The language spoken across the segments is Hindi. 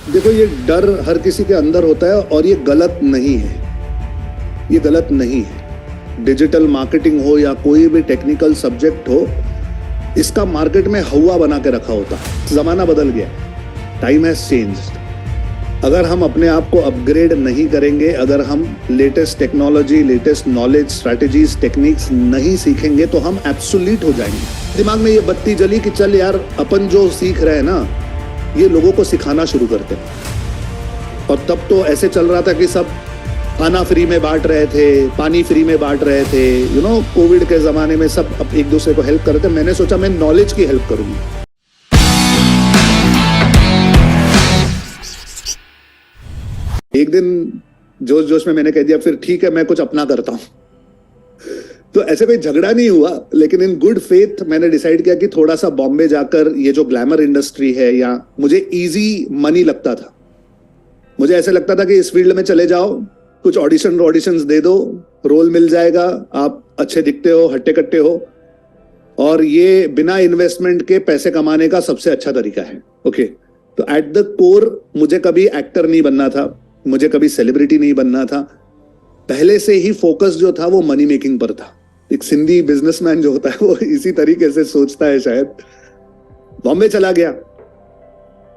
देखो, ये डर हर किसी के अंदर होता है और ये गलत नहीं है, ये गलत नहीं है। डिजिटल मार्केटिंग हो या कोई भी टेक्निकल सब्जेक्ट हो, इसका मार्केट में हवा बना के रखा होता है। जमाना बदल गया, टाइम हैज चेंज्ड। अगर हम अपने आप को अपग्रेड नहीं करेंगे, अगर हम latest technology, latest knowledge, strategies, techniques नहीं सीखेंगे तो हम एब्सोल्यूट हो जाएंगे। दिमाग में ये बत्ती जली कि चल यार, अपन जो सीख रहे हैं ना, ये लोगों को सिखाना शुरू करते हैं। और तब तो ऐसे चल रहा था कि सब खाना फ्री में बांट रहे थे, पानी फ्री में बांट रहे थे, कोविड के जमाने में सब एक दूसरे को हेल्प कर रहे थे। मैंने सोचा मैं नॉलेज की हेल्प करूंगी। एक दिन जोश जोश में मैंने कह दिया, फिर ठीक है, मैं कुछ अपना करता हूं। तो ऐसे कोई झगड़ा नहीं हुआ, लेकिन इन गुड फेथ मैंने डिसाइड किया कि थोड़ा सा बॉम्बे जाकर, ये जो ग्लैमर इंडस्ट्री है, या मुझे इजी मनी लगता था। मुझे ऐसे लगता था कि इस फील्ड में चले जाओ, कुछ ऑडिशंस दे दो, रोल मिल जाएगा, आप अच्छे दिखते हो, हट्टे कट्टे हो, और ये बिना इन्वेस्टमेंट के पैसे कमाने का सबसे अच्छा तरीका है। ओके, तो एट द कोर मुझे कभी एक्टर नहीं बनना था, मुझे कभी सेलिब्रिटी नहीं बनना था। पहले से ही फोकस जो था वो मनी मेकिंग पर था। एक सिंधी बिजनेसमैन जो होता है वो इसी तरीके से सोचता है शायद। बॉम्बे चला गया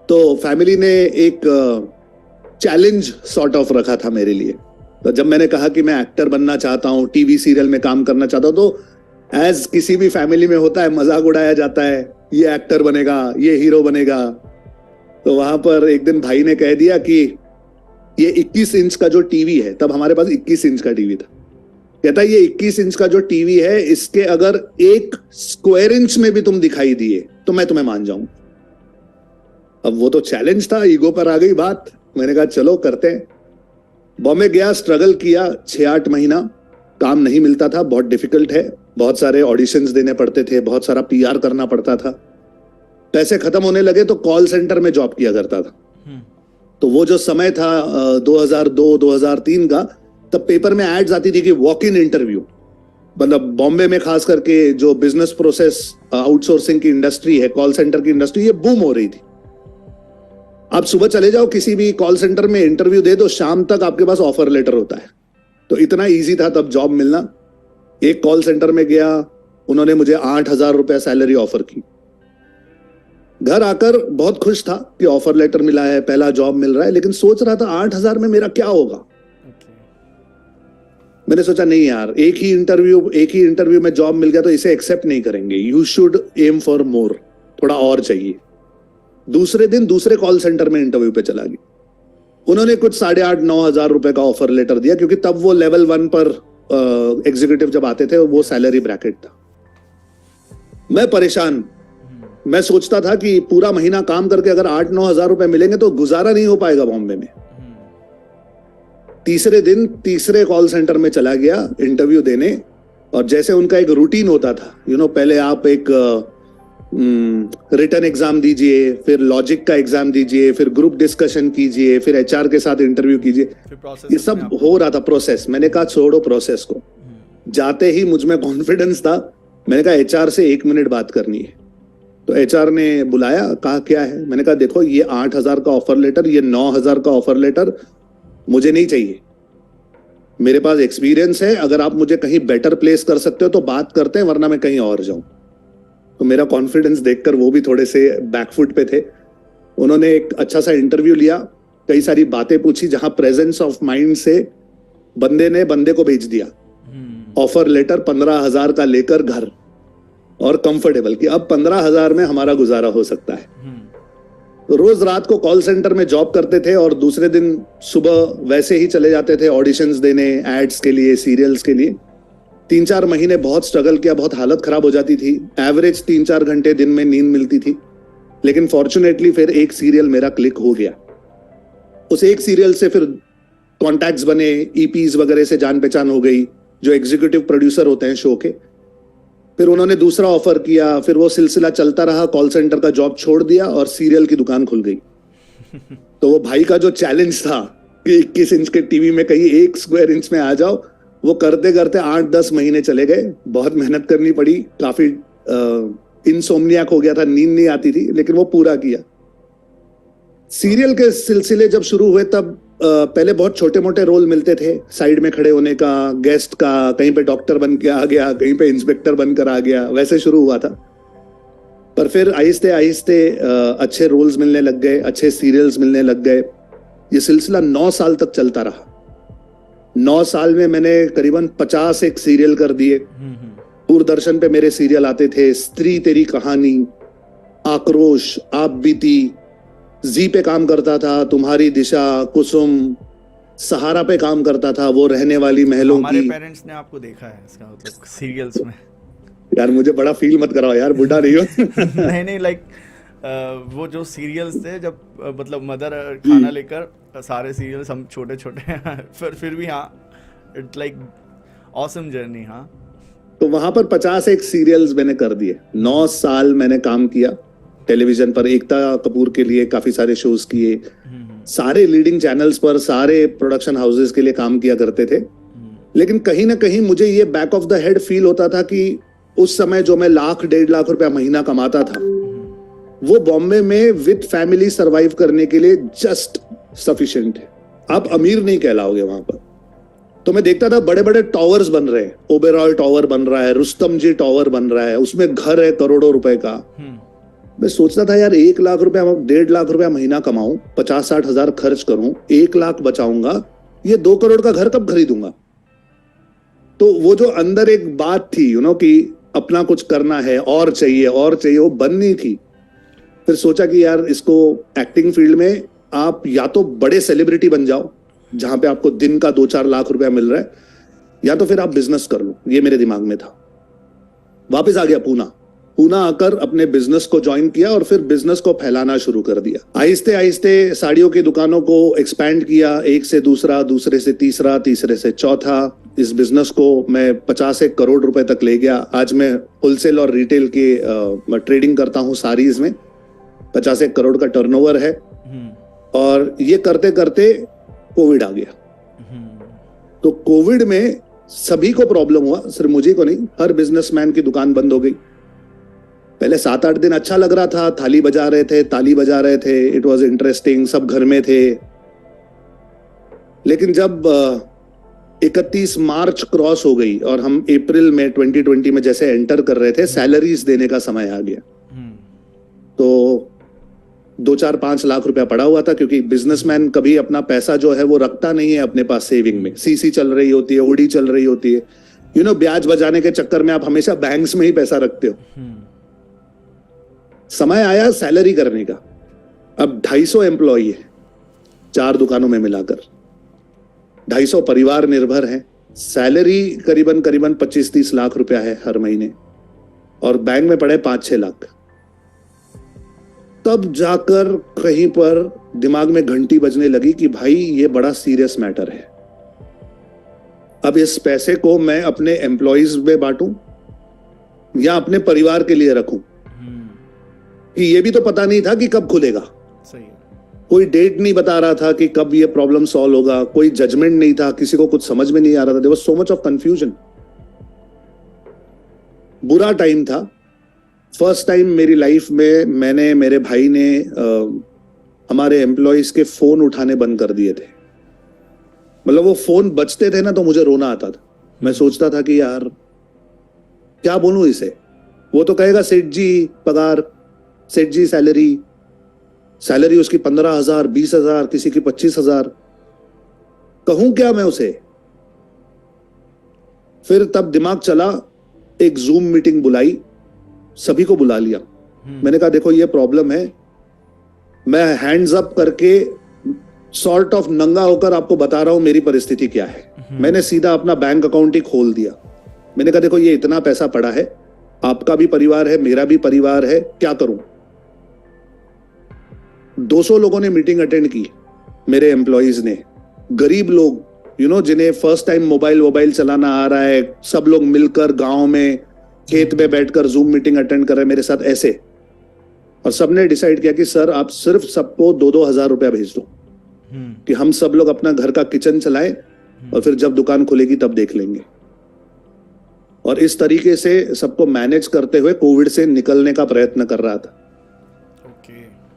तो फैमिली ने एक चैलेंज सॉर्ट ऑफ रखा था मेरे लिए। तो जब मैंने कहा कि मैं एक्टर बनना चाहता हूँ, टीवी सीरियल में काम करना चाहता हूँ, तो एज किसी भी फैमिली में होता है, मजाक उड़ाया जाता है, ये एक्टर बनेगा, ये हीरो बनेगा। तो वहां पर एक दिन भाई ने कह दिया कि ये 21 इंच का जो टीवी है, तब हमारे पास 21 इंच का टीवी था, कहता है ये 21 इंच का जो टीवी है, इसके अगर 1 स्क्वायर इंच में भी तुम दिखाई दिए तो मैं तुम्हें मान जाऊं। अब वो तो चैलेंज था, ईगो पर आ गई बात। मैंने कहा चलो करते हैं। बॉम्बे गया, स्ट्रगल किया 6-8 महीना, काम नहीं मिलता था, बहुत डिफिकल्ट है, बहुत सारे ऑडिशंस देने पड़ते थे, बहुत सारा पीआर करना पड़ता था। पैसे खत्म होने लगे तो कॉल सेंटर में जॉब किया करता था। तो वो जो समय था 2002-2003 का, तब पेपर में एड्स आती थी कि वॉक इन इंटरव्यू, मतलब बॉम्बे में खास करके जो बिजनेस प्रोसेस आउटसोर्सिंग की इंडस्ट्री है, कॉल सेंटर की इंडस्ट्री, ये बूम हो रही थी। आप सुबह चले जाओ किसी भी कॉल सेंटर में, इंटरव्यू दे दो, शाम तक आपके पास ऑफर लेटर होता है। तो इतना इजी था तब जॉब मिलना। एक कॉल सेंटर में गया, उन्होंने मुझे 8,000 रुपया सैलरी ऑफर की। घर आकर बहुत खुश था कि ऑफर लेटर मिला है, पहला जॉब मिल रहा है, लेकिन सोच रहा था 8,000 में मेरा क्या होगा। मैंने सोचा नहीं यार, एक ही इंटरव्यू में जॉब मिल गया तो इसे एक्सेप्ट नहीं करेंगे, you should aim for more, थोड़ा और चाहिए। दूसरे दिन दूसरे कॉल सेंटर में इंटरव्यू पे चला गया। उन्होंने कुछ 8,500-9,000 रुपए का ऑफर लेटर दिया, क्योंकि तब वो लेवल 1 पर एग्जीक्यूटिव जब आते थे वो सैलरी ब्रैकेट था। मैं परेशान, मैं सोचता था कि पूरा महीना काम करके अगर 8-9 हजार रुपए मिलेंगे तो गुजारा नहीं हो पाएगा बॉम्बे में। तीसरे दिन तीसरे कॉल सेंटर में चला गया इंटरव्यू देने, और जैसे उनका एक रूटीन होता था, पहले आप एक रिटन एग्जाम दीजिए, फिर लॉजिक का एग्जाम दीजिए, फिर ग्रुप डिस्कशन कीजिए, फिर एचआर के साथ इंटरव्यू कीजिए, ये सब हो रहा था प्रोसेस। मैंने कहा छोड़ो प्रोसेस को। जाते ही मुझ में कॉन्फिडेंस था, मैंने कहा एचआर से 1 मिनट बात करनी है। तो एचआर ने बुलाया, कहा क्या है। मैंने कहा देखो, ये 8,000 का ऑफर लेटर, ये 9,000 का ऑफर लेटर मुझे नहीं चाहिए। मेरे पास एक्सपीरियंस है, अगर आप मुझे कहीं बेटर प्लेस कर सकते हो तो बात करते हैं, वरना मैं कहीं और जाऊं। तो मेरा कॉन्फिडेंस देखकर वो भी थोड़े से बैकफुट पे थे। उन्होंने एक अच्छा सा इंटरव्यू लिया, कई सारी बातें पूछी, जहां प्रेजेंस ऑफ माइंड से बंदे को भेज दिया ऑफर लेटर 15,000 का लेकर घर, और कंफर्टेबल कि अब 15,000 में हमारा गुजारा हो सकता है। तो रोज रात को कॉल सेंटर में जॉब करते थे और दूसरे दिन सुबह वैसे ही चले जाते थे ऑडिशंस देने, एड्स के लिए, सीरियल्स के लिए। 3-4 महीने बहुत स्ट्रगल किया, बहुत हालत खराब हो जाती थी। एवरेज 3-4 घंटे दिन में नींद मिलती थी, लेकिन फॉर्चुनेटली फिर एक सीरियल मेरा क्लिक हो गया। उस एक सीरियल से फिर कॉन्टैक्ट्स बने, ईपीज वगैरह से जान पहचान हो गई, जो एग्जीक्यूटिव प्रोड्यूसर होते हैं शो के। फिर उन्होंने दूसरा ऑफर किया, फिर वो सिलसिला चलता रहा, कॉल सेंटर का जॉब छोड़ दिया और सीरियल की दुकान खुल गई। तो वो भाई का जो चैलेंज था कि 21 इंच के टीवी में कहीं 1 स्क्वायर इंच में आ जाओ, वो करते करते 8-10 महीने चले गए। बहुत मेहनत करनी पड़ी, काफी इंसोम्नियाक हो गया था, नींद नहीं आती थी, लेकिन वो पूरा किया। सीरियल के सिलसिले जब शुरू हुए तब पहले बहुत छोटे मोटे रोल मिलते थे, साइड में खड़े होने का, गेस्ट का, कहीं पे डॉक्टर बन के आ गया, कहीं पे इंस्पेक्टर बनकर आ गया, वैसे शुरू हुआ था। पर फिर आहिस्ते आहिस्ते अच्छे रोल्स मिलने लग गए, अच्छे सीरियल्स मिलने लग गए। ये सिलसिला 9 साल तक चलता रहा। 9 साल में मैंने करीबन 50 एक सीरियल कर दिए। दूरदर्शन पे मेरे सीरियल आते थे, स्त्री तेरी कहानी, आक्रोश, आप बीती, जी पे काम करता था, तुम्हारी दिशा, कुसुम, सहारा पे काम करता था, वो रहने वाली महलों हमारे की। पेरेंट्स ने आपको देखा है इसका मतलब सीरियल्स में। यार मुझे बड़ा फील मत कराओ यार, बुढ़ा नहीं हो। नहीं नहीं, लाइक वो जो सीरियल्स थे जब मतलब मदर खाना लेकर सारे सीरियल्स हम छोटे छोटे फिर भी हाँ, इट्स लाइक ऑसम जर्नी। हाँ, तो वहां पर 50 एक सीरियल्स मैंने कर दिए। 9 साल मैंने काम किया टेलीविजन पर, एकता कपूर के लिए काफी सारे शोज किए, सारे लीडिंग चैनल्स पर, सारे प्रोडक्शन हाउसेस के लिए काम किया करते थे। लेकिन कहीं ना कहीं मुझे ये back of the head feel होता था कि उस समय जो मैं 1 लाख 1.5 लाख रुपया महीना कमाता था, वो बॉम्बे में विद फैमिली सरवाइव करने के लिए जस्ट सफिशिएंट है। आप अमीर नहीं कहलाओगे वहां पर। तो मैं देखता था बड़े बड़े टॉवर्स बन रहे हैं, ओबेरॉय टॉवर बन रहा है, रुस्तम जी टॉवर बन रहा है, उसमें घर है करोड़ों रुपए का। मैं सोचता था यार 1 लाख रुपया 1.5 लाख रुपया महीना कमाऊं, 50-60 हजार खर्च करूं, 1 लाख बचाऊंगा, ये 2 करोड़ का घर कब खरीदूंगा। तो वो जो अंदर एक बात थी कि अपना कुछ करना है, और चाहिए, वो बन नहीं थी। फिर सोचा कि यार इसको एक्टिंग फील्ड में आप या तो बड़े सेलिब्रिटी बन जाओ जहां पे आपको दिन का 2-4 लाख रुपया मिल रहा है, या तो फिर आप बिजनेस कर लो। ये मेरे दिमाग में था। वापस आ गया पूना आकर अपने बिजनेस को ज्वाइन किया और फिर बिजनेस को फैलाना शुरू कर दिया। आहिस्ते आहिस्ते साड़ियों की दुकानों को एक्सपैंड किया, एक से दूसरा, दूसरे से तीसरा, तीसरे से चौथा। इस बिजनेस को मैं 50 करोड़ रुपए तक ले गया। आज मैं होलसेल और रिटेल की ट्रेडिंग करता हूँ साड़ीज में। 50 करोड़ का टर्नओवर है। और ये करते करते कोविड आ गया। तो कोविड में सभी को प्रॉब्लम हुआ, सिर्फ मुझे को नहीं, हर बिजनेसमैन की दुकान बंद हो गई। पहले 7-8 दिन अच्छा लग रहा था, थाली बजा रहे थे, ताली बजा रहे थे, इट वाज इंटरेस्टिंग, सब घर में थे। लेकिन जब 31 मार्च क्रॉस हो गई और हम अप्रैल में 2020 में जैसे एंटर कर रहे थे, सैलरीज देने का समय आ गया। तो 2-4-5 लाख रुपया पड़ा हुआ था, क्योंकि बिजनेसमैन कभी अपना पैसा जो है वो रखता नहीं है अपने पास सेविंग में। सीसी चल रही होती है, ओडी चल रही होती है, ब्याज बजाने के चक्कर में आप हमेशा बैंक्स में ही पैसा रखते हो। समय आया सैलरी करने का। अब 250 एम्प्लॉई है 4 दुकानों में मिलाकर, 250 परिवार निर्भर है। सैलरी करीबन 25-30 लाख रुपया है हर महीने, और बैंक में पड़े 5-6 लाख। तब जाकर कहीं पर दिमाग में घंटी बजने लगी कि भाई ये बड़ा सीरियस मैटर है। अब इस पैसे को मैं अपने एम्प्लॉइज में बांटूं या अपने परिवार के लिए रखूं, कि ये भी तो पता नहीं था कि कब खुलेगा। सही है। कोई डेट नहीं बता रहा था कि कब ये प्रॉब्लम सॉल्व होगा, कोई जजमेंट नहीं था, किसी को कुछ समझ में नहीं आ रहा था। There was so much of confusion. बुरा टाइम था। फर्स्ट टाइम मेरी लाइफ में मैंने, मेरे भाई ने हमारे एम्प्लॉइज के फोन उठाने बंद कर दिए थे। मतलब वो फोन बजते थे ना तो मुझे रोना आता था। मैं सोचता था कि यार क्या बोलूं इसे। वो तो कहेगा सेठ जी पगार, सेठ जी सैलरी उसकी 15,000, 20,000, किसी की 25,000। कहूं क्या मैं उसे। फिर तब दिमाग चला, एक जूम मीटिंग बुलाई, सभी को बुला लिया। मैंने कहा देखो ये प्रॉब्लम है, मैं हैंड्स अप करके सॉर्ट ऑफ नंगा होकर आपको बता रहा हूं मेरी परिस्थिति क्या है। मैंने सीधा अपना बैंक अकाउंट ही खोल दिया। मैंने कहा देखो ये इतना पैसा पड़ा है, आपका भी परिवार है, मेरा भी परिवार है, क्या करूं। 200 लोगों ने मीटिंग अटेंड की, मेरे एम्प्लॉइज ने। गरीब लोग जिन्हें फर्स्ट टाइम मोबाइल चलाना आ रहा है, सब लोग मिलकर गांव में खेत में बैठकर जूम मीटिंग अटेंड कर रहे हैं मेरे साथ ऐसे। और सबने डिसाइड किया कि सर आप सिर्फ सबको 2-2 हजार रुपया भेज दो, कि हम सब लोग अपना घर का किचन चलाएं, और फिर जब दुकान खुलेगी तब देख लेंगे। और इस तरीके से सबको मैनेज करते हुए कोविड से निकलने का प्रयत्न कर रहा था।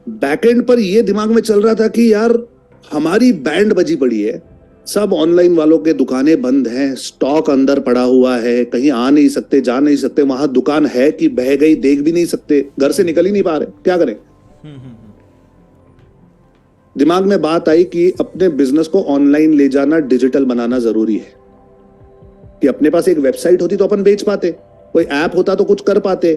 बैकएंड पर ये दिमाग में चल रहा था कि यार हमारी बैंड बजी पड़ी है, सब ऑनलाइन वालों के दुकानें बंद हैं, स्टॉक अंदर पड़ा हुआ है, कहीं आ नहीं सकते, जा नहीं सकते, वहां दुकान है कि बह गई देख भी नहीं सकते, घर से निकल ही नहीं पा रहे, क्या करें। दिमाग में बात आई कि अपने बिजनेस को ऑनलाइन ले जाना, डिजिटल बनाना जरूरी है। कि अपने पास एक वेबसाइट होती तो अपन बेच पाते, कोई ऐप होता तो कुछ कर पाते,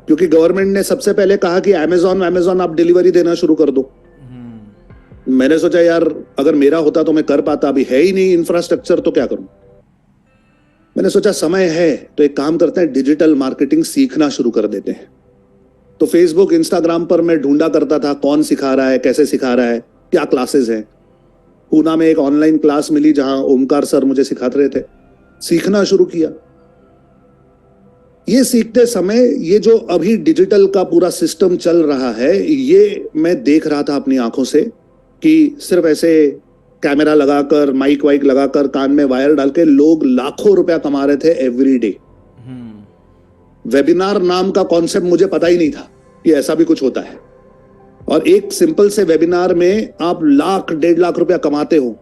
क्योंकि गवर्नमेंट ने सबसे पहले कहा कि अमेजॉन आप डिलीवरी देना शुरू कर दो। मैंने सोचा यार अगर मेरा होता तो मैं कर पाता, अभी है ही नहीं इंफ्रास्ट्रक्चर तो क्या करूं। मैंने सोचा समय है तो एक काम करते हैं, डिजिटल मार्केटिंग सीखना शुरू कर देते हैं। तो फेसबुक इंस्टाग्राम पर मैं ढूंढा करता था कौन सिखा रहा है, कैसे सिखा रहा है, क्या क्लासेस हैं। पूना में एक ऑनलाइन क्लास मिली जहां ओमकार सर मुझे सिखाते रहे थे, सीखना शुरू किया। ये सीखते समय ये जो अभी डिजिटल का पूरा सिस्टम चल रहा है, ये मैं देख रहा था अपनी आंखों से कि सिर्फ ऐसे कैमरा लगाकर, माइक वाइक लगाकर, कान में वायर डाल के लोग लाखों रुपया कमा रहे थे एवरी डे। वेबिनार नाम का कॉन्सेप्ट मुझे पता ही नहीं था कि ऐसा भी कुछ होता है, और एक सिंपल से वेबिनार में आप लाख 1.5 लाख रुपया कमाते हो,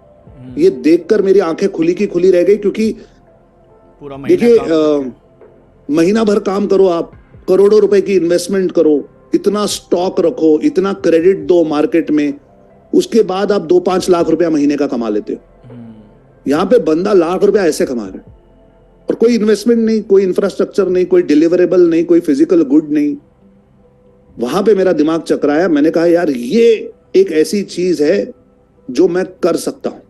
ये देखकर मेरी आंखें खुली की खुली रह गई। क्योंकि पूरा देखिए महीना भर काम करो, आप करोड़ों रुपए की इन्वेस्टमेंट करो, इतना स्टॉक रखो, इतना क्रेडिट दो मार्केट में, उसके बाद आप 2-5 लाख रुपया महीने का कमा लेते हो। यहां पे बंदा लाख रुपया ऐसे कमा रहा है और कोई इन्वेस्टमेंट नहीं, कोई इंफ्रास्ट्रक्चर नहीं, कोई डिलीवरेबल नहीं, कोई फिजिकल गुड नहीं। वहां पे मेरा दिमाग चकराया। मैंने कहा यार ये एक ऐसी चीज है जो मैं कर सकता हूं।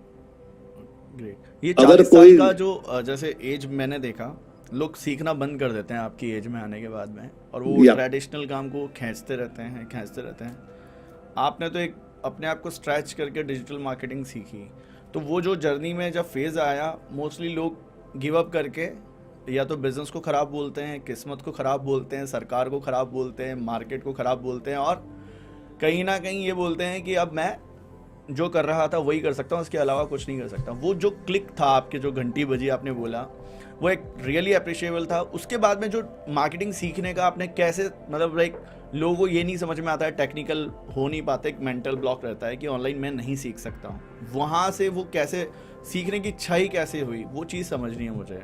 ये अगर 40 कोई साल का जो जैसे एज मैंने देखा, लोग सीखना बंद कर देते हैं आपकी एज में आने के बाद में, और वो या ट्रेडिशनल काम को खींचते रहते हैं। आपने तो एक अपने आप को स्ट्रेच करके डिजिटल मार्केटिंग सीखी, तो वो जो जर्नी में जब फेज आया, मोस्टली लोग गिव अप करके या तो बिजनेस को ख़राब बोलते हैं, किस्मत को ख़राब बोलते हैं, सरकार को ख़राब बोलते हैं, मार्केट को ख़राब बोलते हैं, और कहीं ना कहीं ये बोलते हैं कि अब मैं जो कर रहा था वही कर सकता हूँ, उसके अलावा कुछ नहीं कर सकता। वो जो क्लिक था आपके, जो घंटी बजी आपने बोला, वो एक रियली अप्रिशिएबल था। उसके बाद में जो मार्केटिंग सीखने का आपने कैसे, मतलब लाइक लोगों को ये नहीं समझ में आता है, टेक्निकल हो नहीं पाते, एक मेंटल ब्लॉक रहता है कि ऑनलाइन मैं नहीं सीख सकता हूँ, वहाँ से वो कैसे सीखने की इच्छा ही कैसे हुई, वो चीज़ समझनी है मुझे।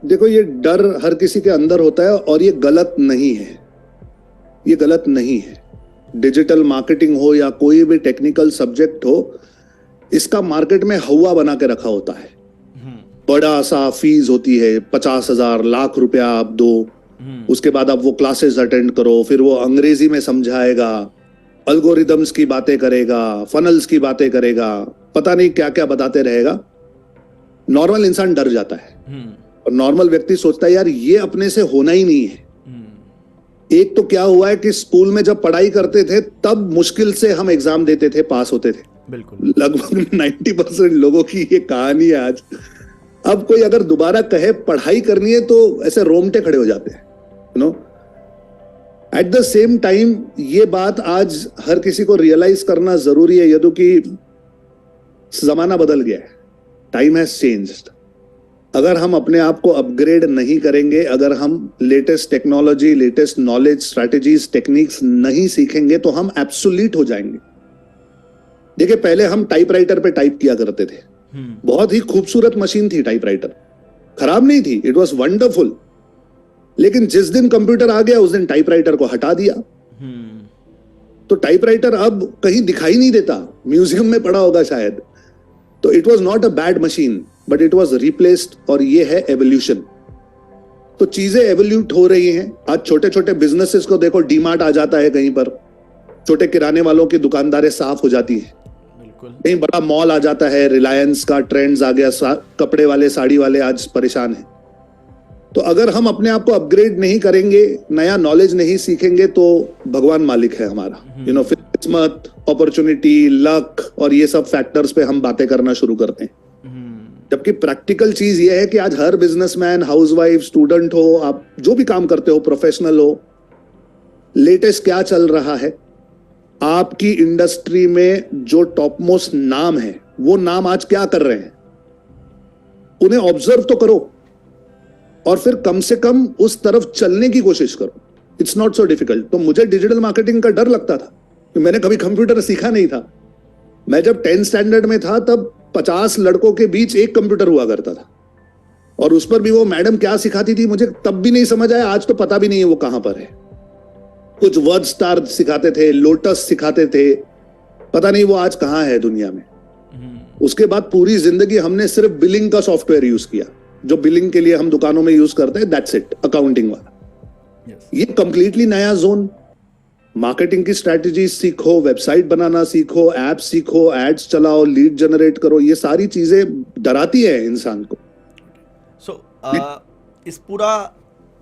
देखो ये डर हर किसी के अंदर होता है और ये गलत नहीं है, ये गलत नहीं है। डिजिटल मार्केटिंग हो या कोई भी टेक्निकल सब्जेक्ट हो, इसका मार्केट में हवा बना के रखा होता है। बड़ा सा फीस होती है, 50,000 लाख रुपया आप दो, उसके बाद आप वो क्लासेस अटेंड करो, फिर वो अंग्रेजी में समझाएगा, अल्गोरिदम्स की बातें करेगा, फनल्स की बातें करेगा, पता नहीं क्या क्या बताते रहेगा। नॉर्मल इंसान डर जाता है और नॉर्मल व्यक्ति सोचता है यार ये अपने से होना ही नहीं है। एक तो क्या हुआ है कि स्कूल में जब पढ़ाई करते थे तब मुश्किल से हम एग्जाम देते थे, पास होते थे। बिल्कुल, लगभग 90% लोगों की ये कहानी है आज। अब कोई अगर दोबारा कहे पढ़ाई करनी है तो ऐसे रोमटे खड़े हो जाते हैं, you know. At the same time ये बात आज हर किसी को रियलाइज करना जरूरी है, यदि कि जमाना बदल गया है, टाइम हैज चेंज्ड। अगर हम अपने आप को अपग्रेड नहीं करेंगे, अगर हम latest technology, latest knowledge, strategies, techniques नहीं सीखेंगे तो हम एब्सोल्यूट हो जाएंगे। देखिए पहले हम टाइपराइटर पे टाइप किया करते थे, बहुत ही खूबसूरत मशीन थी टाइपराइटर, खराब नहीं थी, इट वॉज वंडरफुल। लेकिन जिस दिन कंप्यूटर आ गया उस दिन टाइपराइटर को हटा दिया। तो टाइपराइटर अब कहीं दिखाई नहीं देता, म्यूजियम में पड़ा होगा शायद। तो it was not a bad machine but it was replaced, और ये है एवोल्यूशन। तो चीजें एवोल्यूट हो रही हैं। आज छोटे छोटे बिजनेसेस को देखो, डीमार्ट आ जाता है कहीं पर, छोटे किराने वालों की दुकानदारें साफ हो जाती है, कहीं बड़ा मॉल आ जाता है, रिलायंस का ट्रेंड्स आ गया, कपड़े वाले, साड़ी वाले आज परेशान हैं। तो अगर हम अपने आप को अपग्रेड नहीं करेंगे, नया नॉलेज नहीं सीखेंगे, तो भगवान मालिक है हमारा, यू नो। फिर किस्मत, अपॉर्चुनिटी, लक और ये सब फैक्टर्स पे हम बातें करना शुरू करते हैं। जबकि प्रैक्टिकल चीज ये है कि आज हर बिजनेसमैन, हाउसवाइफ, स्टूडेंट हो, आप जो भी काम करते हो, प्रोफेशनल हो, लेटेस्ट क्या चल रहा है, आपकी इंडस्ट्री में जो टॉप मोस्ट नाम है वो नाम आज क्या कर रहे हैं, उन्हें ऑब्जर्व तो करो और फिर कम से कम उस तरफ चलने की कोशिश करो। It's not so difficult. तो मुझे डिजिटल मार्केटिंग का डर लगता था मैंने कभी कंप्यूटर सीखा नहीं था। मैं जब 10th स्टैंडर्ड में था तब 50 लड़कों के बीच एक कंप्यूटर हुआ करता था, और उस पर भी वो मैडम क्या सिखाती थी मुझे तब भी नहीं समझ आया, आज तो पता भी नहीं है वो कहां पर है। कुछ वर्ड स्टार सिखाते थे, लोटस सिखाते थे, पता नहीं वो आज कहां है दुनिया में। उसके बाद पूरी जिंदगी हमने सिर्फ बिलिंग का सॉफ्टवेयर यूज किया, जो बिलिंग के लिए हम दुकानों में यूज करते हैं, दैट्स इट, अकाउंटिंग वाला। ये कंप्लीटली नया जोन। मार्केटिंग की स्ट्रैटेजी सीखो, वेबसाइट बनाना सीखो, ऐप सीखो, एड्स चलाओ, लीड जनरेट करो, ये सारी चीजें डराती है इंसान को। सो इस पूरा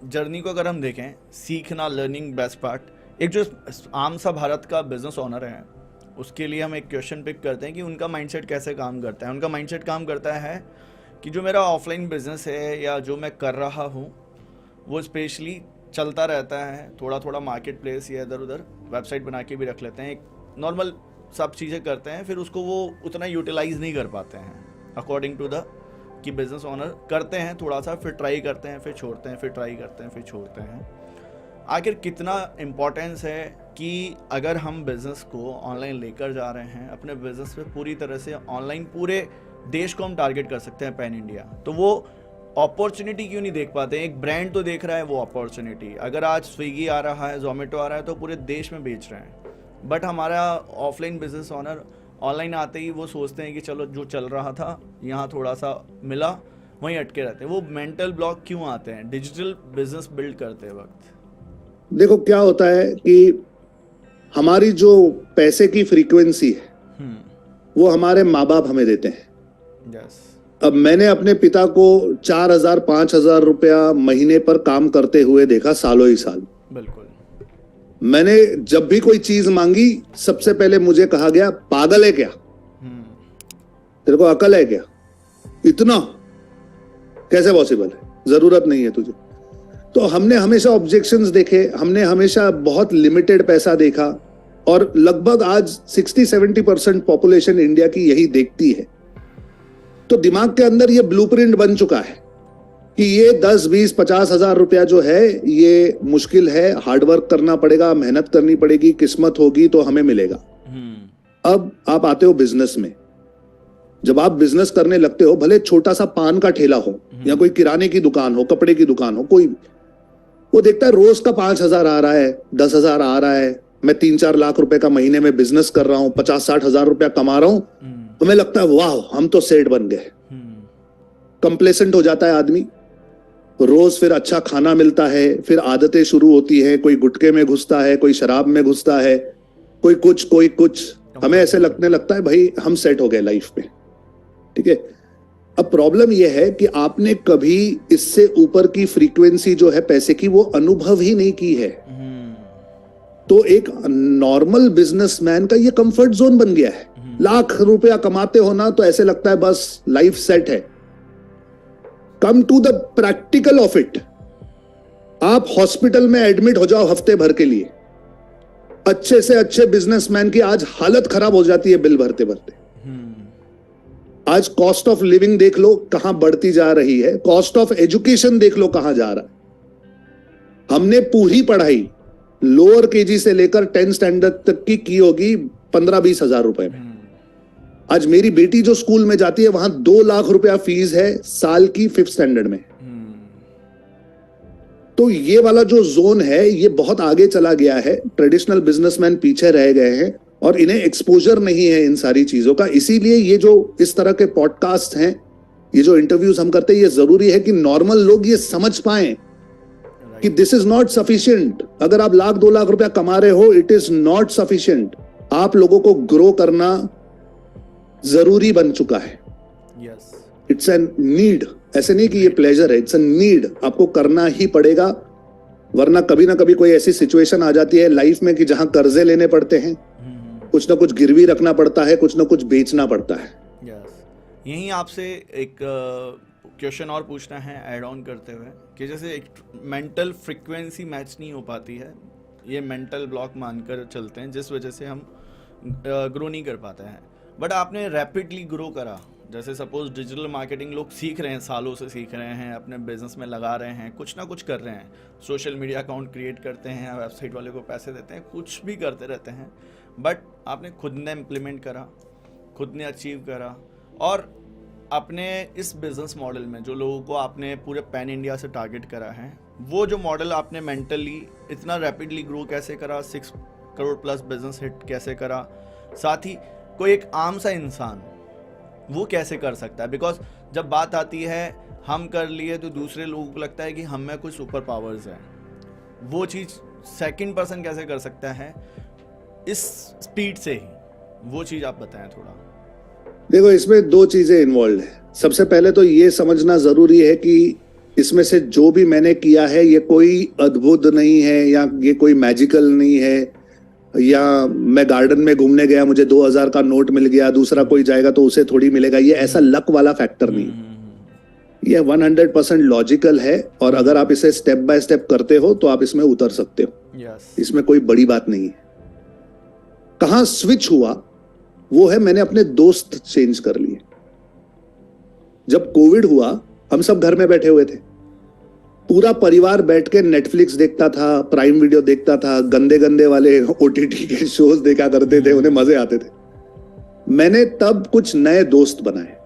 जर्नी को अगर हम देखें, सीखना, लर्निंग, बेस्ट पार्ट, एक जो आम सा भारत का बिजनेस ओनर है उसके लिए हम एक क्वेश्चन पिक करते हैं कि उनका माइंडसेट कैसे काम करता है। उनका माइंडसेट काम करता है कि जो मेरा ऑफलाइन बिजनेस है या जो मैं कर रहा हूँ वो स्पेशली चलता रहता है, थोड़ा थोड़ा मार्केट प्लेस या इधर उधर वेबसाइट बना के भी रख लेते हैं, एक नॉर्मल सब चीज़ें करते हैं, फिर उसको वो उतना यूटिलाइज नहीं कर पाते हैं अकॉर्डिंग टू द कि बिजनेस ओनर करते हैं थोड़ा सा, फिर ट्राई करते हैं, फिर छोड़ते हैं, फिर ट्राई करते हैं, फिर छोड़ते हैं। आखिर कितना इम्पोर्टेंस है कि अगर हम बिज़नेस को ऑनलाइन लेकर जा रहे हैं, अपने बिज़नेस पे पूरी तरह से ऑनलाइन पूरे देश को हम टारगेट कर सकते हैं पैन इंडिया, तो वो अपॉर्चुनिटी क्यों नहीं देख पाते हैं? एक ब्रांड तो देख रहा है वो अपॉर्चुनिटी, अगर आज स्विगी आ रहा है, जोमेटो आ रहा है तो पूरे देश में बेच रहे हैं, बट हमारा ऑफलाइन बिजनेस ओनर ऑनलाइन आते ही वो सोचते हैं कि चलो जो चल रहा था यहाँ थोड़ा सा मिला, वहीं अटके रहते हैं। वो मेंटल ब्लॉक क्यों आते हैं डिजिटल बिजनेस बिल्ड करते वक्त? देखो क्या होता है कि हमारी जो पैसे की फ्रीक्वेंसी है वो हमारे माँ बाप हमें देते हैं। यस। अब मैंने अपने पिता को 4,000 5,000 रुपया महीने पर काम करते हुए देखा सालों ही साल। बिल्कुल। मैंने जब भी कोई चीज मांगी सबसे पहले मुझे कहा गया पागल है क्या, तेरे को अकल है क्या, इतना कैसे पॉसिबल है, जरूरत नहीं है तुझे। तो हमने हमेशा ऑब्जेक्शंस देखे, हमने हमेशा बहुत लिमिटेड पैसा देखा, और लगभग आज 60-70% पॉपुलेशन इंडिया की यही देखती है। तो दिमाग के अंदर ये ब्लूप्रिंट बन चुका है कि ये 10-20-50 हजार रुपया जो है ये मुश्किल है, हार्डवर्क करना पड़ेगा, मेहनत करनी पड़ेगी, किस्मत होगी तो हमें मिलेगा। अब आप आते हो बिजनेस में, जब आप बिजनेस करने लगते हो, भले छोटा सा पान का ठेला हो या कोई किराने की दुकान हो, कपड़े की दुकान हो, कोई भी, वो देखता है रोज का 5,000 आ रहा है, 10,000 आ रहा है, मैं 3-4 लाख रुपए का महीने में बिजनेस कर रहा हूं, 50-60 हजार रुपया कमा रहा हूं, हमें लगता है वाह हम तो सेठ बन गए। कंप्लेसेंट हो जाता है आदमी, रोज फिर अच्छा खाना मिलता है, फिर आदतें शुरू होती है, कोई गुटखे में घुसता है, कोई शराब में घुसता है, कोई कुछ, हमें ऐसे लगने लगता है भाई हम सेट हो गए लाइफ में। ठीक है, अब प्रॉब्लम यह है कि आपने कभी इससे ऊपर की फ्रीक्वेंसी जो है पैसे की वो अनुभव ही नहीं की है। तो एक नॉर्मल बिजनेसमैन का ये कंफर्ट जोन बन गया है। लाख रुपया कमाते हो ना तो ऐसे लगता है बस लाइफ सेट है। Come to the practical of it, आप हॉस्पिटल में एडमिट हो जाओ हफ्ते भर के लिए, अच्छे से अच्छे बिजनेसमैन की आज हालत खराब हो जाती है बिल भरते भरते। आज कॉस्ट ऑफ लिविंग देख लो कहां बढ़ती जा रही है, कॉस्ट ऑफ एजुकेशन देख लो कहां जा रहा है। हमने पूरी पढ़ाई लोअर केजी से लेकर 10th स्टैंडर्ड तक की होगी 15-20 हजार रुपए में। आज मेरी बेटी जो स्कूल में जाती है वहां 2 लाख रुपया फीस है साल की 5th स्टैंडर्ड में। तो ये वाला जो जोन है ये बहुत आगे चला गया है, ट्रेडिशनल बिजनेसमैन पीछे रह गए हैं और इन्हें एक्सपोजर नहीं है इन सारी चीजों का। इसीलिए ये जो इस तरह के पॉडकास्ट हैं, ये जो इंटरव्यूज हम करते हैं, ये जरूरी है कि नॉर्मल लोग ये समझ पाएं कि दिस इज नॉट सफिशिएंट। अगर आप 1-2 लाख रुपया कमा रहे हो, इट इज नॉट सफिशिएंट। आप लोगों को ग्रो करना जरूरी बन चुका है। इट्स एन नीड, ऐसे नहीं कि ये प्लेजर है, इट्स एन नीड। आपको करना ही पड़ेगा, वरना कभी ना कभी कोई ऐसी सिचुएशन आ जाती है लाइफ में कि जहां कर्जे लेने पड़ते हैं, कुछ ना कुछ गिरवी रखना पड़ता है, कुछ ना कुछ बेचना पड़ता है। यहीं आपसे एक क्वेश्चन और पूछना है ऐड ऑन करते हुए कि जैसे एक मेंटल फ्रीक्वेंसी मैच नहीं हो पाती है, ये मेंटल ब्लॉक मानकर चलते हैं जिस वजह से हम ग्रो नहीं कर पाते हैं। बट आपने रैपिडली ग्रो करा जैसे सपोज डिजिटल मार्केटिंग लोग सीख रहे हैं, सालों से सीख रहे हैं, अपने बिजनेस में लगा रहे हैं, कुछ ना कुछ कर रहे हैं, सोशल मीडिया अकाउंट क्रिएट करते हैं, वेबसाइट वाले को पैसे देते हैं, कुछ भी करते रहते हैं, बट आपने खुद ने इम्प्लीमेंट करा, खुद ने अचीव करा, और अपने इस बिजनेस मॉडल में जो लोगों को आपने पूरे पैन इंडिया से टारगेट करा है, वो जो मॉडल आपने मेंटली इतना रैपिडली ग्रो कैसे करा, 6 करोड़ प्लस बिजनेस हिट कैसे करा, साथ ही कोई एक आम सा इंसान वो कैसे कर सकता है? बिकॉज जब बात आती है हम कर लिए तो दूसरे लोगों को लगता है कि हम में कुछ सुपर पावर्स है, वो चीज़ सेकंड पर्सन कैसे कर सकता है इस स्पीड से ही, वो चीज़ आप बताएं थोड़ा। देखो, इसमें दो चीजें इन्वॉल्व है। सबसे पहले तो ये समझना जरूरी है कि इसमें से जो भी मैंने किया है ये कोई अद्भुत नहीं है, या ये कोई मैजिकल नहीं है, या मैं गार्डन में घूमने गया मुझे 2000 का नोट मिल गया, दूसरा कोई जाएगा तो उसे थोड़ी मिलेगा, ये ऐसा लक वाला फैक्टर नहीं। ये 100% लॉजिकल है, और अगर आप इसे स्टेप बाय स्टेप करते हो तो आप इसमें उतर सकते हो। इसमें कोई बड़ी बात नहीं है। कहां स्विच हुआ वो है, मैंने अपने दोस्त चेंज कर लिए। जब कोविड हुआ हम सब घर में बैठे हुए थे, पूरा परिवार बैठ के नेटफ्लिक्स देखता था, प्राइम वीडियो देखता था, गंदे गंदे वाले ओटीटी के शोज देखा करते थे, उन्हें मजे आते थे। मैंने तब कुछ नए दोस्त बनाए।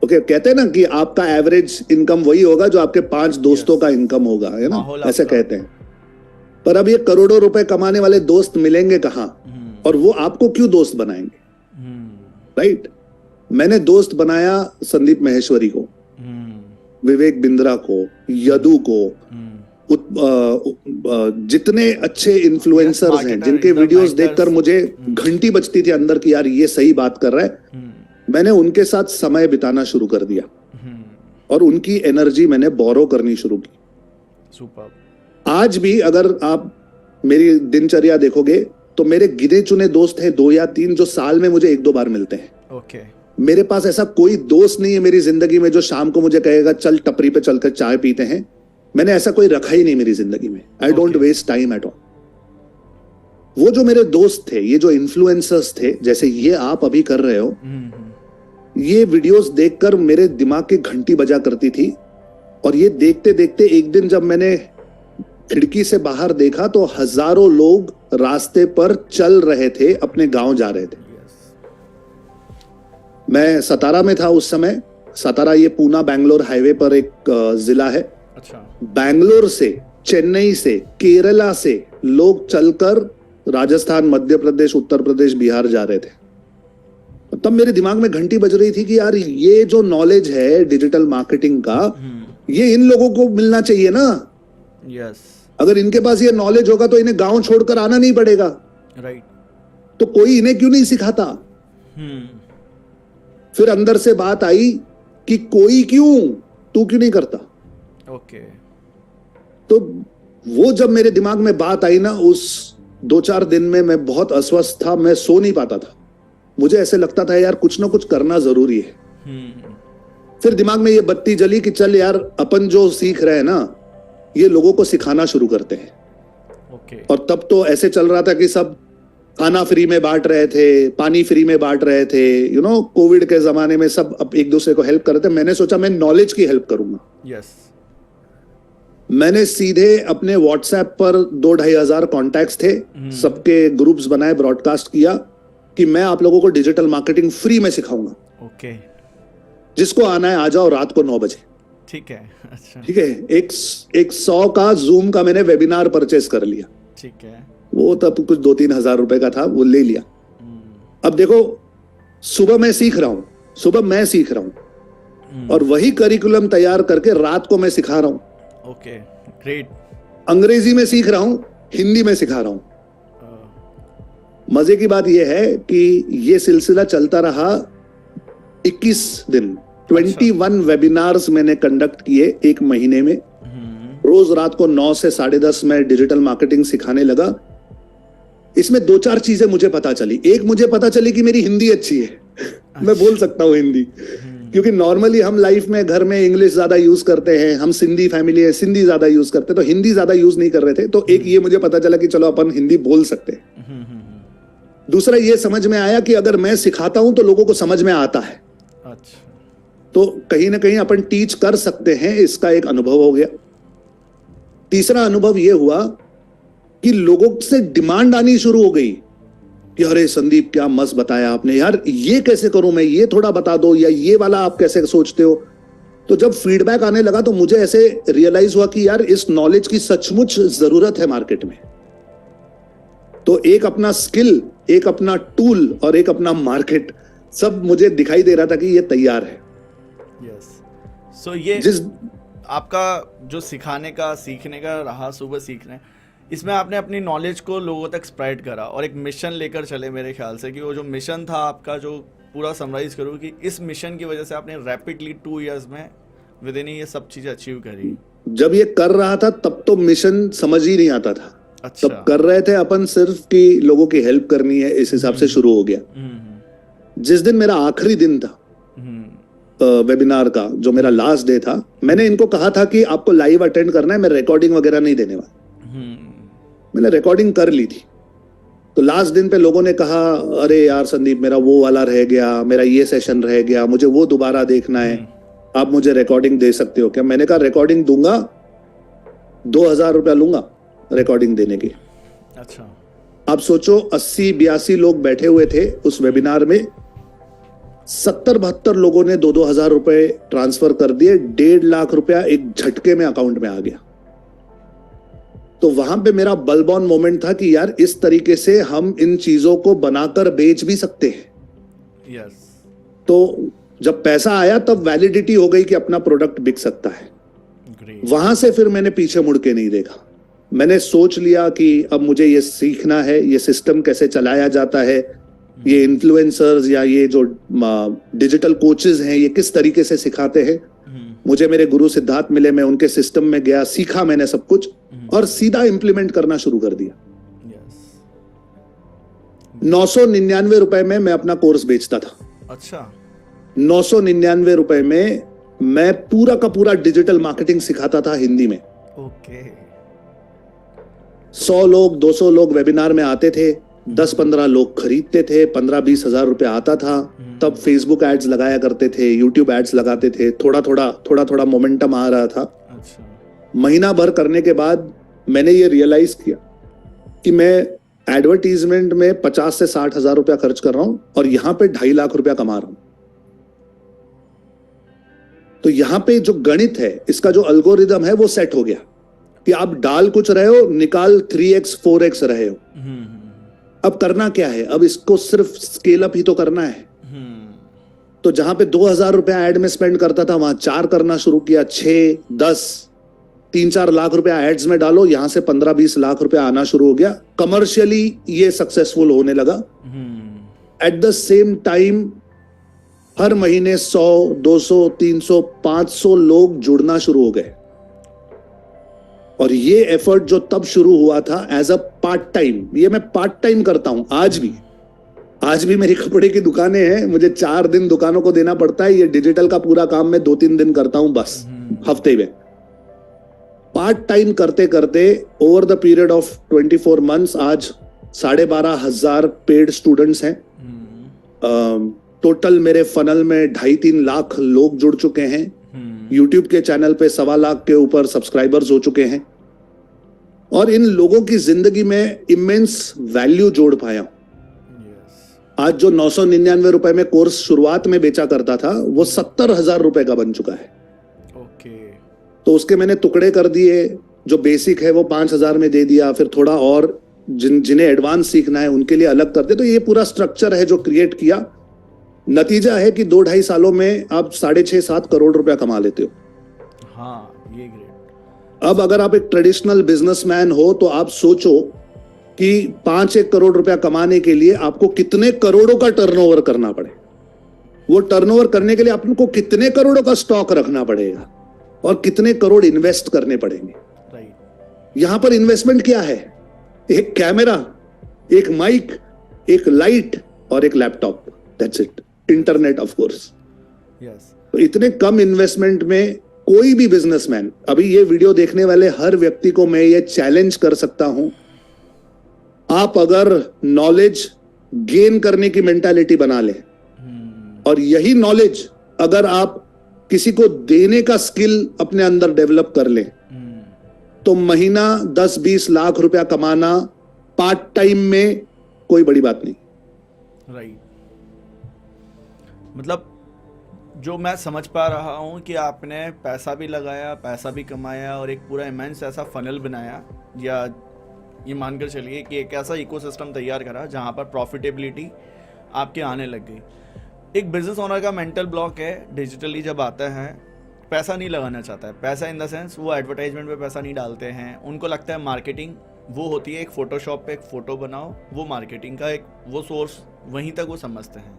ओके, कहते हैं ना कि आपका एवरेज इनकम वही होगा जो आपके 5 दोस्तों का इनकम होगा, है ना, ऐसे कहते हैं। पर अब ये करोड़ों रुपए कमाने वाले दोस्त मिलेंगे कहां, और वो आपको क्यों दोस्त बनाएंगे? राइट। मैंने दोस्त बनाया संदीप माहेश्वरी को, विवेक बिंद्रा को, यदु को, जितने अच्छे इन्फ्लुएंसर्स हैं जिनके वीडियोस देखकर मुझे घंटी बजती थी अंदर की यार ये सही बात कर रहा है, मैंने उनके साथ समय बिताना शुरू कर दिया और उनकी एनर्जी मैंने बोरो करनी शुरू की। सुपर। आज भी अगर आप मेरी दिनचर्या देखोगे तो मेरे गिने चुने दोस्त हैं 2 या 3 जो साल में मुझे 1-2 बार मिलते हैं। ओके। मेरे पास ऐसा कोई दोस्त नहीं है मेरी जिंदगी में जो शाम को मुझे कहेगा चल टपरी पे चलकर चाय पीते हैं। मैंने ऐसा कोई रखा ही नहीं मेरी जिंदगी में। I don't waste time at all. वो जो मेरे दोस्त थे, ये जो इन्फ्लुएंसर्स थे, जैसे ये आप अभी कर रहे हो, ये वीडियोस देखकर मेरे दिमाग की घंटी बजा करती थी। और ये देखते देखते एक दिन जब मैंने खिड़की से बाहर देखा तो हजारों लोग रास्ते पर चल रहे थे, अपने गांव जा रहे थे। मैं सतारा में था उस समय। सतारा ये पूना बैंगलोर हाईवे पर एक जिला है। अच्छा। बैंगलोर से, चेन्नई से, केरला से लोग चलकर राजस्थान, मध्य प्रदेश, उत्तर प्रदेश, बिहार जा रहे थे। तब मेरे दिमाग में घंटी बज रही थी कि यार ये जो नॉलेज है डिजिटल मार्केटिंग का, ये इन लोगों को मिलना चाहिए ना। यस। अगर इनके पास ये नॉलेज होगा तो इन्हें गांव छोड़कर आना नहीं पड़ेगा। राइट। तो कोई इन्हें क्यों नहीं सिखाता? फिर अंदर से बात आई कि कोई क्यों, तू क्यों नहीं करता? ओके। तो वो जब मेरे दिमाग में बात आई ना, उस 2-4 दिन में मैं बहुत अस्वस्थ था, मैं सो नहीं पाता था। मुझे ऐसे लगता था यार कुछ ना कुछ करना जरूरी है। फिर दिमाग में ये बत्ती जली कि चल यार अपन जो सीख रहे हैं ना, ये लोगों को सिखाना शुरू करते हैं। ओके। और तब तो ऐसे चल रहा था कि सब खाना फ्री में बांट रहे थे, पानी फ्री में बांट रहे थे, यू नो, कोविड के जमाने में सब अब एक दूसरे को हेल्प कर रहे थे। मैंने सोचा मैं नॉलेज की हेल्प करूंगा। यस। मैंने सीधे अपने व्हाट्सएप पर 2-2.5 हजार कॉन्टैक्ट्स थे, सबके ग्रुप्स बनाए, ब्रॉडकास्ट किया कि मैं आप लोगों को डिजिटल मार्केटिंग फ्री में सिखाऊंगा। ओके। जिसको आना है आ जाओ रात को 9 बजे। ठीक है। अच्छा। ठीक है। एक 100 का जूम का मैंने वेबिनार परचेस कर लिया। ठीक है। वो तब कुछ 2-3 हजार रुपए का था, वो ले लिया। अब देखो, सुबह मैं सीख रहा हूं, और वही करिकुलम तैयार करके रात को मैं सिखा रहा हूं। Okay, great. अंग्रेजी में सीख रहा हूं, हिंदी में सिखा रहा हूं। मजे की बात यह है कि ये सिलसिला चलता रहा 21 दिन। 21 वेबिनार्स मैंने कंडक्ट किए 1 महीने में। रोज रात को 9 से 10:30 में डिजिटल मार्केटिंग सिखाने लगा। इसमें 2-4 चीजें मुझे पता चली। एक, मुझे पता चली कि मेरी हिंदी अच्छी है। मैं बोल सकता हूँ हिंदी, क्योंकि नॉर्मली हम लाइफ में घर में इंग्लिश ज्यादा यूज करते हैं। हम सिंधी फैमिली है, सिंधी ज्यादा यूज करते हैं, तो हिंदी ज्यादा यूज नहीं कर रहे थे। तो एक ये मुझे पता चला कि चलो अपन हिंदी बोल सकते हैं। दूसरा ये समझ में आया कि अगर मैं सिखाता हूं तो लोगों को समझ में आता है। अच्छा। तो कहीं ना कहीं अपन टीच कर सकते हैं, इसका एक अनुभव हो गया। तीसरा अनुभव यह हुआ कि लोगों से डिमांड आनी शुरू हो गई कि अरे संदीप क्या मस्त बताया आपने यार, ये कैसे करूं मैं, ये थोड़ा बता दो, या ये वाला आप कैसे सोचते हो। तो जब फीडबैक आने लगा तो मुझे ऐसे रियलाइज हुआ कि यार इस नॉलेज की सचमुच जरूरत है मार्केट में। तो एक अपना स्किल, एक अपना टूल और एक अपना मार्केट, सब मुझे दिखाई दे रहा था कि ये तैयार है। यस। सो ये जिस आपका जो सिखाने का, सीखने का रहा, सुबह सीखने, इसमें आपने अपनी नॉलेज को लोगों तक स्प्रेड करा और एक मिशन लेकर चले मेरे ख्याल से, कि वो जो मिशन था आपका, जो पूरा समराइज करूँ कि इस मिशन की वजह से आपने रैपिडली 2 इयर्स में विद इन ये सब चीज़ें अचीव करी। जब ये कर रहा था तब तो मिशन समझ ही नहीं आता था। अच्छा। तब कर रहे थे अपन सिर्फ कि लोगों की हेल्प करनी है, इस हिसाब से शुरू हो गया। जिस दिन मेरा आखिरी दिन था वेबिनार का, जो मेरा लास्ट डे था, मैंने इनको कहा था कि आपको लाइव अटेंड करना है, मैं रिकॉर्डिंग वगैरह नहीं देने वाला। मैंने रिकॉर्डिंग कर ली थी। तो लास्ट दिन पे लोगों ने कहा अरे यार संदीप मेरा वो वाला रह गया, मेरा ये सेशन रह गया, मुझे वो दोबारा देखना है, आप मुझे रिकॉर्डिंग दे सकते हो क्या। मैंने कहा रिकॉर्डिंग दूंगा, 2,000 रुपया लूंगा रिकॉर्डिंग देने की। अच्छा। आप सोचो 80-82 लोग बैठे हुए थे उस वेबिनार में, 70-72 लोगों ने 2-2 हजार रुपए ट्रांसफर कर दिए। 1.5 लाख रुपया एक झटके में अकाउंट में आ गया। तो वहां पे मेरा बलबॉन मोमेंट था कि यार इस तरीके से हम इन चीजों को बनाकर बेच भी सकते हैं। यस। तो जब पैसा आया तब वैलिडिटी हो गई कि अपना प्रोडक्ट बिक सकता है। ग्रेट। वहां से फिर मैंने पीछे मुड़ के नहीं देखा। मैंने सोच लिया कि अब मुझे ये सीखना है, ये सिस्टम कैसे चलाया जाता है, ये इन्फ्लुएंसर्स या ये जो डिजिटल कोचेस हैं ये किस तरीके से सिखाते हैं। मुझे मेरे गुरु सिद्धार्थ मिले, मैं उनके सिस्टम में गया, सीखा मैंने सब कुछ और सीधा इंप्लीमेंट करना शुरू कर दिया। 999 रुपए में मैं अपना कोर्स बेचता था। अच्छा। 999 रुपए में मैं पूरा का पूरा डिजिटल मार्केटिंग सिखाता था हिंदी में। ओके। 100 लोग 200 लोग वेबिनार में आते थे, 10-15 लोग खरीदते थे, 15-20 हजार रुपए आता था। तब फेसबुक एड्स लगाया करते थे, यूट्यूब एड्स लगाते थे, थोड़ा थोड़ा मोमेंटम आ रहा था। अच्छा। महीना भर करने के बाद मैंने ये रियलाइज किया कि मैं एडवर्टीजमेंट में 50 से 60 हजार रुपया खर्च कर रहा हूं और यहां पे 2.5 लाख रुपया कमा रहा हूं। तो यहां पे जो गणित है, इसका जो अल्गोरिदम है वो सेट हो गया कि आप डाल कुछ रहे हो, निकाल 3x 4x रहे हो। अब करना क्या है, अब इसको सिर्फ स्केल अप ही तो करना है। तो जहां पे 2,000 रुपया एड में स्पेंड करता था, वहां 4 करना शुरू किया, 6, 10, 3-4 लाख रुपया एड्स में डालो, यहां से 15-20 लाख रुपया आना शुरू हो गया। कमर्शियली ये सक्सेसफुल होने लगा। एट द सेम टाइम हर महीने 100, 200, 300, 500 लोग जुड़ना शुरू हो गए। और ये एफर्ट जो तब शुरू हुआ था एज अ पार्ट टाइम, ये मैं पार्ट टाइम करता हूं आज भी मेरी कपड़े की दुकानें हैं, मुझे 4 दिन दुकानों को देना पड़ता है। ये डिजिटल का पूरा काम मैं 2-3 दिन करता हूं बस हफ्ते में। पार्ट टाइम करते करते over the period of 24 months आज 12,500 पेड स्टूडेंट्स हैं। टोटल मेरे फनल में 2.5-3 लाख लोग जुड़ चुके हैं। यूट्यूब के चैनल पे 1.25 लाख के ऊपर सब्सक्राइबर्स हो चुके हैं और इन लोगों की जिंदगी में इमेंस वैल्यू जोड़ पाया हूं। आज जो 999 रुपए में कोर्स शुरुआत में बेचा करता था, वो 70,000 रुपए का बन चुका है। ओके। तो उसके मैंने टुकड़े कर दिए। जो बेसिक है वो 5,000 में दे दिया, फिर थोड़ा और जिन्हें एडवांस सीखना है उनके लिए अलग कर दिया। तो ये पूरा स्ट्रक्चर है जो क्रिएट किया। नतीजा है कि 2-2.5 सालों में आप 6.5-7 करोड़ रुपया कमा लेते हो। हाँ, ये ग्रेट। अब अगर आप एक ट्रेडिशनल बिजनेसमैन हो तो आप सोचो कि 5-1 करोड़ रुपया कमाने के लिए आपको कितने करोड़ों का टर्नओवर करना पड़े। वो टर्नओवर करने के लिए आपको कितने करोड़ों का स्टॉक रखना पड़ेगा और कितने करोड़ इन्वेस्ट करने पड़ेंगे। राइट। यहां पर इन्वेस्टमेंट क्या है? एक कैमरा, एक माइक, एक लाइट और एक laptop. That's it. Internet of course. Yes. तो इतने कम इन्वेस्टमेंट में कोई भी बिजनेसमैन, अभी ये वीडियो देखने वाले हर व्यक्ति को मैं ये चैलेंज कर सकता हूं, आप अगर नॉलेज गेन करने की मेंटालिटी बना लें और यही नॉलेज अगर आप किसी को देने का स्किल अपने अंदर डेवलप कर लें तो महीना 10-20 लाख रुपया कमाना पार्ट टाइम में कोई बड़ी बात नहीं। राइट। मतलब जो मैं समझ पा रहा हूँ कि आपने पैसा भी लगाया, पैसा भी कमाया और एक पूरा इमेंस ऐसा फनल बनाया, या ये मानकर चलिए कि एक ऐसा इकोसिस्टम तैयार करा जहाँ पर प्रॉफिटेबिलिटी आपके आने लग गई। एक बिजनेस ओनर का मेंटल ब्लॉक है डिजिटली जब आता है, पैसा नहीं लगाना चाहता है। पैसा इन द सेंस वो एडवर्टाइजमेंट पे पैसा नहीं डालते हैं, उनको लगता है मार्केटिंग वो होती है एक फोटोशॉप पे एक फ़ोटो बनाओ, वो मार्केटिंग का एक वो सोर्स, वहीं तक वो समझते हैं।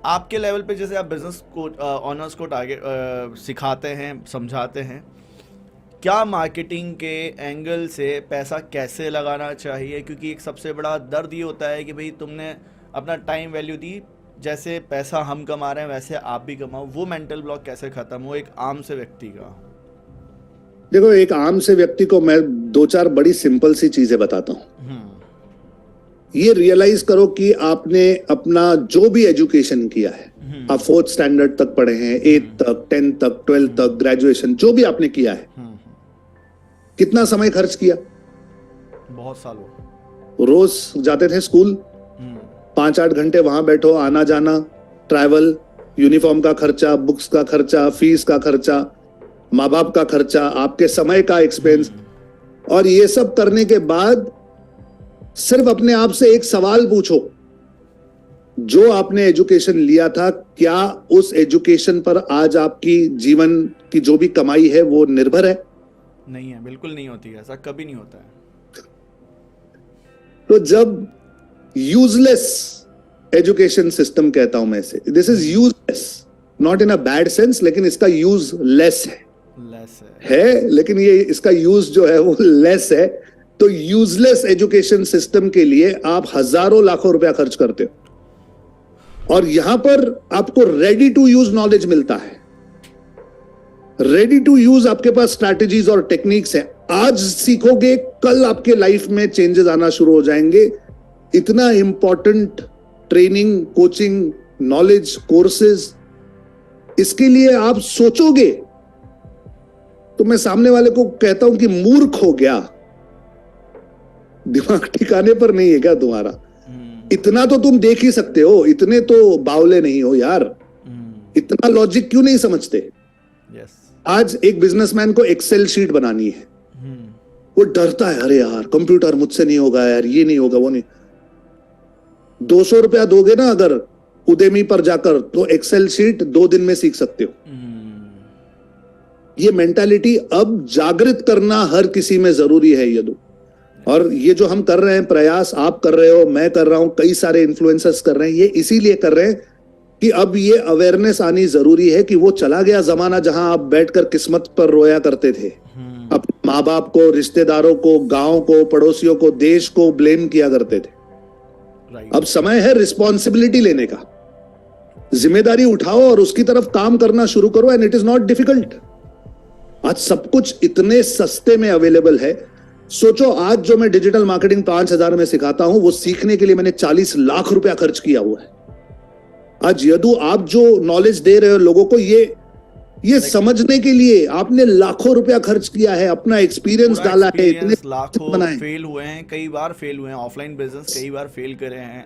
आपके लेवल पे जैसे आप बिजनेस को ऑनर्स को टारगेट सिखाते हैं, समझाते हैं, क्या मार्केटिंग के एंगल से पैसा कैसे लगाना चाहिए? क्योंकि एक सबसे बड़ा दर्द ये होता है कि भाई तुमने अपना टाइम वैल्यू दी, जैसे पैसा हम कमा रहे हैं वैसे आप भी कमाओ। वो मेंटल ब्लॉक कैसे खत्म हो एक आम से व्यक्ति का? देखो, एक आम से व्यक्ति को मैं 2-4 बड़ी सिंपल सी चीजें बताता हूं। ये रियलाइज करो कि आपने अपना जो भी एजुकेशन किया है, आप 4th स्टैंडर्ड तक पढ़े हैं, 8th तक, 10th तक, 12th तक, ग्रेजुएशन जो भी आपने किया है, कितना समय खर्च किया? बहुत सालों। रोज जाते थे स्कूल, 5-8 घंटे वहां बैठो, आना जाना, ट्रैवल, यूनिफॉर्म का खर्चा, बुक्स का खर्चा, फीस का खर्चा, माँ बाप का खर्चा, आपके समय का एक्सपेंस। और ये सब करने के बाद सिर्फ अपने आप से एक सवाल पूछो, जो आपने एजुकेशन लिया था, क्या उस एजुकेशन पर आज आपकी जीवन की जो भी कमाई है वो निर्भर है? नहीं है, बिल्कुल नहीं होती है, ऐसा कभी नहीं होता है। तो जब यूजलेस एजुकेशन सिस्टम कहता हूं मैं इसे, this is useless, not in a bad sense, लेकिन इसका यूज लेस है, लेकिन ये इसका यूज जो है वो लेस है। तो यूजलेस एजुकेशन सिस्टम के लिए आप हजारों लाखों रुपया खर्च करते हो, और यहां पर आपको रेडी टू यूज नॉलेज मिलता है, रेडी टू यूज आपके पास स्ट्रैटेजीज और टेक्निक्स हैं। आज सीखोगे, कल आपके लाइफ में चेंजेस आना शुरू हो जाएंगे। इतना important training, coaching, knowledge, courses, इसके लिए आप सोचोगे तो मैं सामने वाले को कहता हूं कि मूर्ख हो गया, दिमाग ठिकाने पर नहीं है क्या तुम्हारा? इतना तो तुम देख ही सकते हो, इतने तो बावले नहीं हो यार, इतना लॉजिक क्यों नहीं समझते? आज एक बिजनेसमैन को एक्सेल शीट बनानी है, वो डरता है, अरे यार कंप्यूटर मुझसे नहीं होगा यार, ये नहीं होगा, वो नहीं। 200 रुपया दोगे ना अगर उदेमी पर जाकर, तो एक्सेल शीट 2 दिन में सीख सकते हो। ये मेंटालिटी अब जागृत करना हर किसी में जरूरी है यदु। और ये जो हम कर रहे हैं प्रयास, आप कर रहे हो, मैं कर रहा हूं, कई सारे इन्फ्लुएंसर्स कर रहे हैं, ये इसीलिए कर रहे हैं कि अब ये अवेयरनेस आनी जरूरी है कि वो चला गया जमाना जहां आप बैठकर किस्मत पर रोया करते थे, अपने माँ बाप को, रिश्तेदारों को, गांव को, पड़ोसियों को, देश को ब्लेम किया करते थे। अब समय है रिस्पॉन्सिबिलिटी लेने का, जिम्मेदारी उठाओ और उसकी तरफ काम करना शुरू करो। And it is not difficult. आज सब कुछ इतने सस्ते में अवेलेबल है। सोचो, आज जो मैं डिजिटल मार्केटिंग 5,000 में सिखाता हूं, वो सीखने के लिए मैंने 40 लाख रुपया खर्च किया हुआ है। आज यदु आप जो नॉलेज दे रहे हो लोगों को, ये समझने के लिए आपने लाखों रुपया खर्च किया है, अपना एक्सपीरियंस डाला है, इतने लाखों फेल हुए हैं, कई बार फेल हुए हैं, ऑफलाइन बिजनेस कई बार फेल करे हैं।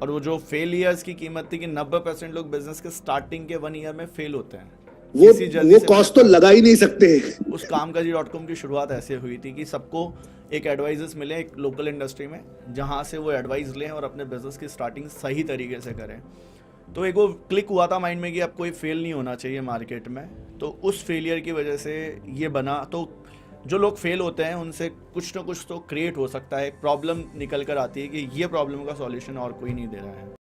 और वो जो फेलियर्स की कीमत थी कि 90% लोग बिजनेस के स्टार्टिंग के 1 ईयर में फेल होते हैं। वो कॉस्ट तो लगा ही नहीं सकते। उस कामकाजी.com की शुरुआत ऐसे हुई थी कि सबको एक एडवाइजर्स मिले एक लोकल इंडस्ट्री में, जहां से वो एडवाइस लें और अपने बिजनेस की स्टार्टिंग सही तरीके से करें। तो एक वो क्लिक हुआ था माइंड में कि अब कोई फेल नहीं होना चाहिए मार्केट में। तो उस फेलियर की वजह से ये बना। तो जो लोग फेल होते हैं उनसे कुछ ना कुछ तो क्रिएट हो सकता है, एक प्रॉब्लम निकल कर आती है कि ये प्रॉब्लम का सॉल्यूशन और कोई नहीं दे रहा है।